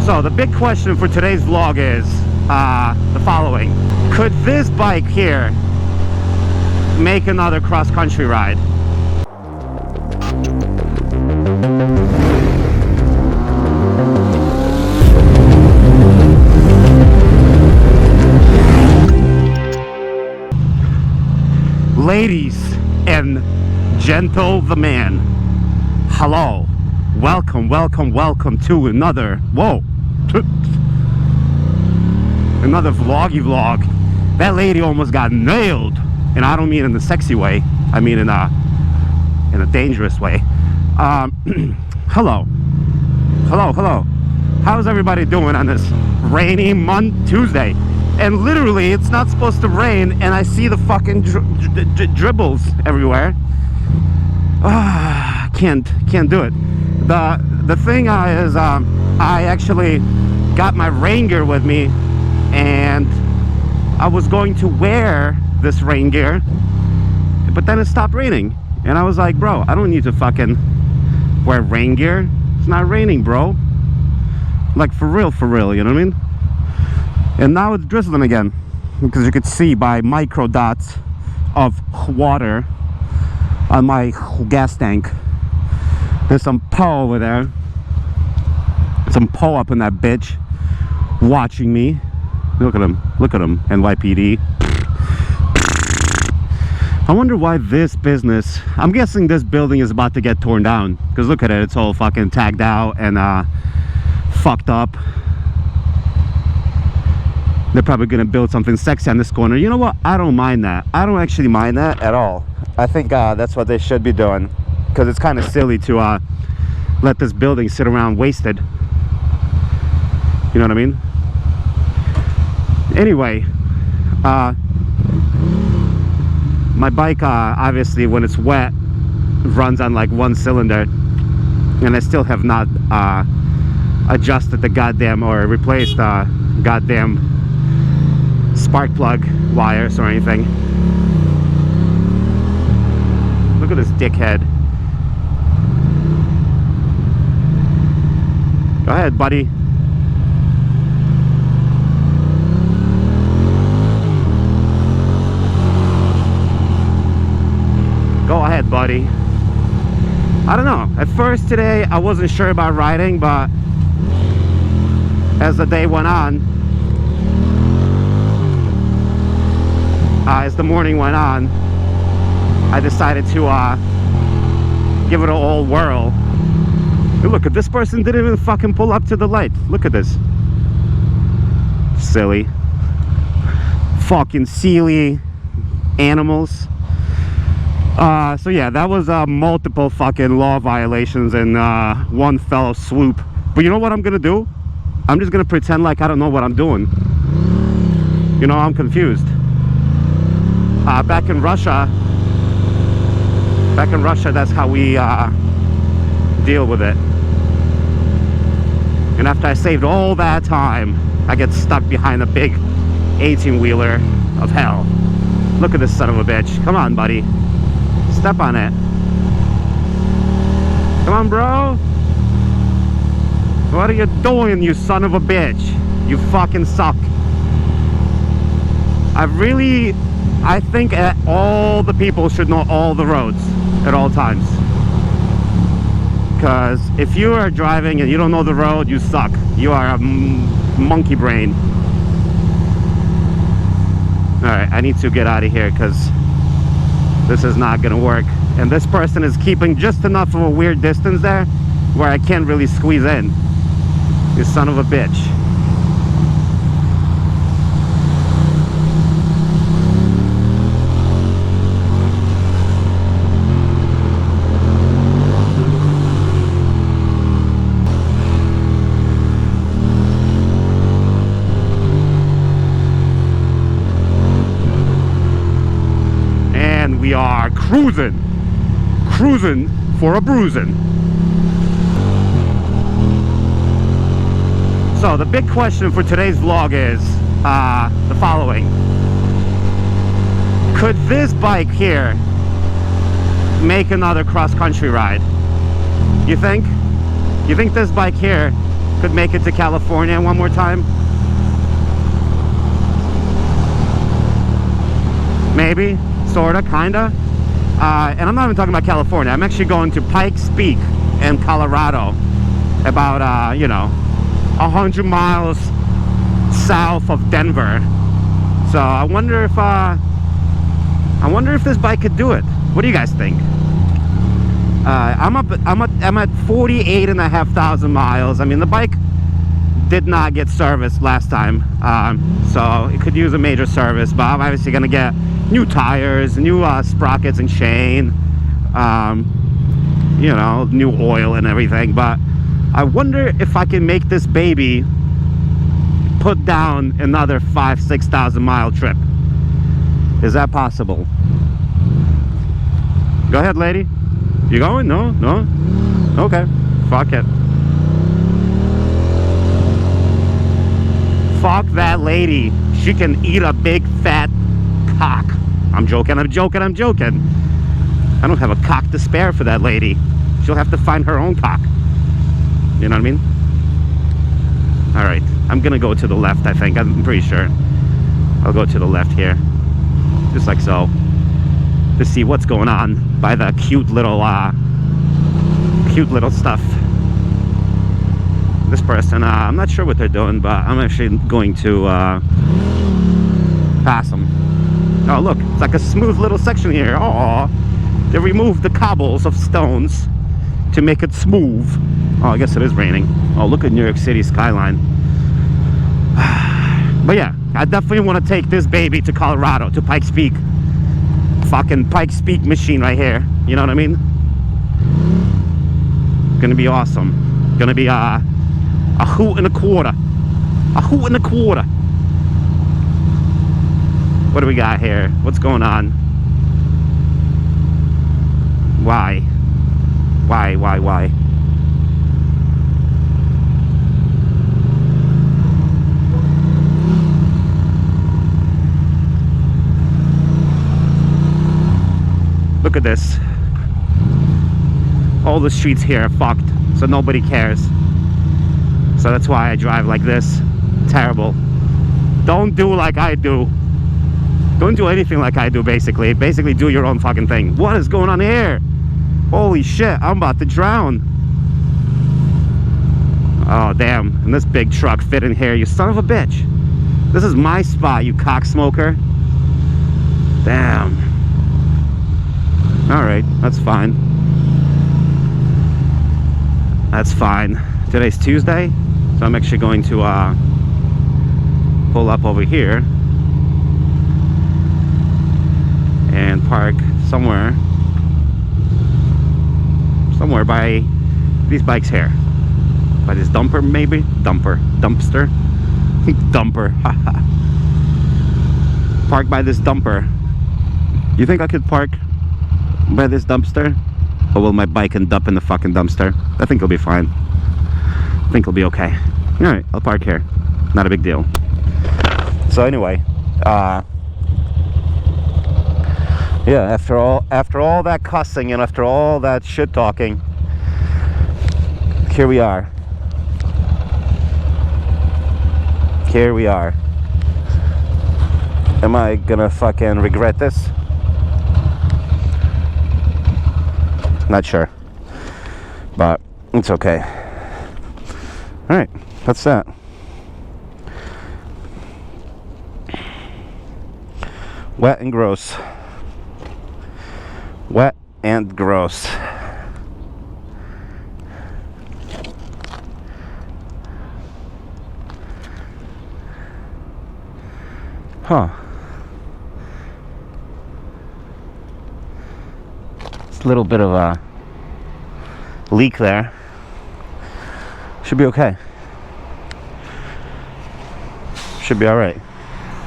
So the big question for today's vlog is the following. Could this bike here make another cross-country ride? Ladies and gentlemen, hello, welcome to another another vloggy vlog. That lady almost got nailed, and I don't mean in the sexy way, I mean in a dangerous way. Hello, how's everybody doing on this rainy Tuesday? And literally it's not supposed to rain, and I see the fucking dribbles everywhere. Can't do it. The thing is, I actually got my rain gear with me, and I was going to wear this rain gear, but then it stopped raining, and I was like, bro, I don't need to fucking wear rain gear. It's not raining, bro. Like, for real, you know what I mean? And now it's drizzling again, because you could see by micro dots of water on my gas tank. There's some Poe over there, some Poe up in that bitch watching me. Look at him, NYPD. I wonder why this business, I'm guessing this building is about to get torn down, because look at it, it's all fucking tagged out and fucked up. They're probably gonna build something sexy on this corner. You know what, I don't mind that. I don't actually mind that at all. I think that's what they should be doing, because it's kind of silly to let this building sit around wasted. You know what I mean? Anyway, my bike, obviously when it's wet, runs on like one cylinder, and I still have not adjusted the goddamn, or replaced goddamn spark plug wires or anything. Look at this dickhead. Go ahead, buddy. Go ahead, buddy. I don't know. At first today, I wasn't sure about riding, but as the day went on, as the morning went on, I decided to give it an all whirl. Hey, look, this person didn't even fucking pull up to the light. Look at this. Silly. Fucking silly animals. So yeah, that was multiple fucking law violations in one fell swoop. But you know what I'm gonna do? I'm just gonna pretend like I don't know what I'm doing. You know, I'm confused. Back in Russia, that's how we deal with it. And after I saved all that time, I get stuck behind a big 18-wheeler of hell. Look at this son of a bitch. Come on, buddy. Step on it. Come on, bro. What are you doing, you son of a bitch? You fucking suck. I think all the people should know all the roads at all times. Because if you are driving and you don't know the road, you suck. You are a monkey brain. Alright, I need to get out of here because this is not gonna work. And this person is keeping just enough of a weird distance there where I can't really squeeze in. You son of a bitch. We are cruising for a bruising. So the big question for today's vlog is the following. Could this bike here make another cross-country ride? You think? You think this bike here could make it to California one more time. Maybe, sorta, kinda. And I'm not even talking about California. I'm actually going to Pikes Peak in Colorado, about you know, 100 miles south of Denver. So I wonder if this bike could do it. What do you guys think? I'm at 48,500 miles. I mean, the bike did not get serviced last time, so it could use a major service. But I'm obviously gonna get new tires, new sprockets and chain, you know, new oil and everything. But I wonder if I can make this baby put down another 5,000-6,000 mile trip. Is that possible? Go ahead, lady. You going? No? No? Okay. Fuck it. Fuck that lady. She can eat a big fat cock. I'm joking, I'm joking, I'm joking. I don't have a cock to spare for that lady. She'll have to find her own cock. You know what I mean? Alright, I'm gonna go to the left, I think. I'm pretty sure. I'll go to the left here. Just like so. To see what's going on by the cute little stuff. This person, I'm not sure what they're doing, but I'm actually going to pass them. Oh look, it's like a smooth little section here. Oh, they removed the cobbles of stones to make it smooth. Oh, I guess it is raining. Oh, look at New York City skyline. But yeah, I definitely want to take this baby to Colorado, to Pikes Peak. Fucking Pikes Peak machine right here. You know what I mean? Gonna be awesome. Gonna be a hoot and a quarter. A hoot and a quarter. What do we got here? What's going on? Why? Why? Look at this. All the streets here are fucked, so nobody cares. So that's why I drive like this. Terrible. Don't do like I do. Don't do anything like I do, basically. Basically, do your own fucking thing. What is going on here? Holy shit, I'm about to drown. Oh, damn. And this big truck fit in here, you son of a bitch. This is my spot, you cocksmoker. Damn. Alright, that's fine. That's fine. Today's Tuesday, so I'm actually going to pull up over here and park somewhere by these bikes here. By this dumper, maybe? Dumpster? Dumper. Park by this dumper. You think I could park by this dumpster? Or will my bike end up in the fucking dumpster? I think it'll be fine. I think it'll be okay. Alright, I'll park here. Not a big deal. So anyway, yeah, after all that cussing and after all that shit talking, here we are. Here we are. Am I gonna fucking regret this? Not sure, but it's okay. All right, that's that. Wet and gross. Wet and gross. Huh. It's a little bit of a leak there. Should be okay. Should be all right.